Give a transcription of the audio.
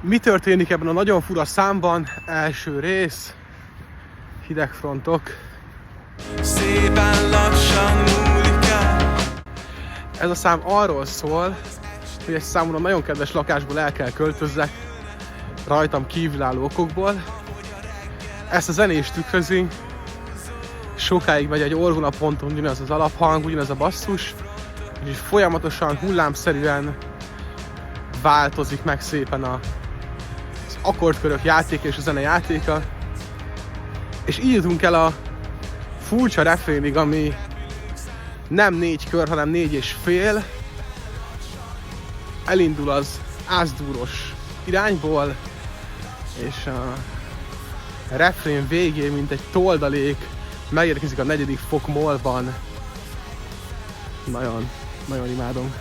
Mi történik ebben a nagyon fura számban? Első rész, hidegfrontok. Szépen lassan múlik el. Ez a szám arról szól, hogy egy számomra nagyon kedves lakásból el kell költözzek, rajtam kívülálló okokból. Ezt a zenés tükrözi, sokáig megy egy orgonaponton ugyanaz az alaphang, ugyanaz a basszus, és folyamatosan, hullámszerűen változik meg szépen az akkordkörök játéka és a zene játéka. És így jutunk el a furcsa refrénig, ami nem 4 kör, hanem 4,5. Elindul az ászdúros irányból, és a refrén végén, mint egy toldalék, megérkezik a 4. fok mollban. Nagyon, nagyon imádom.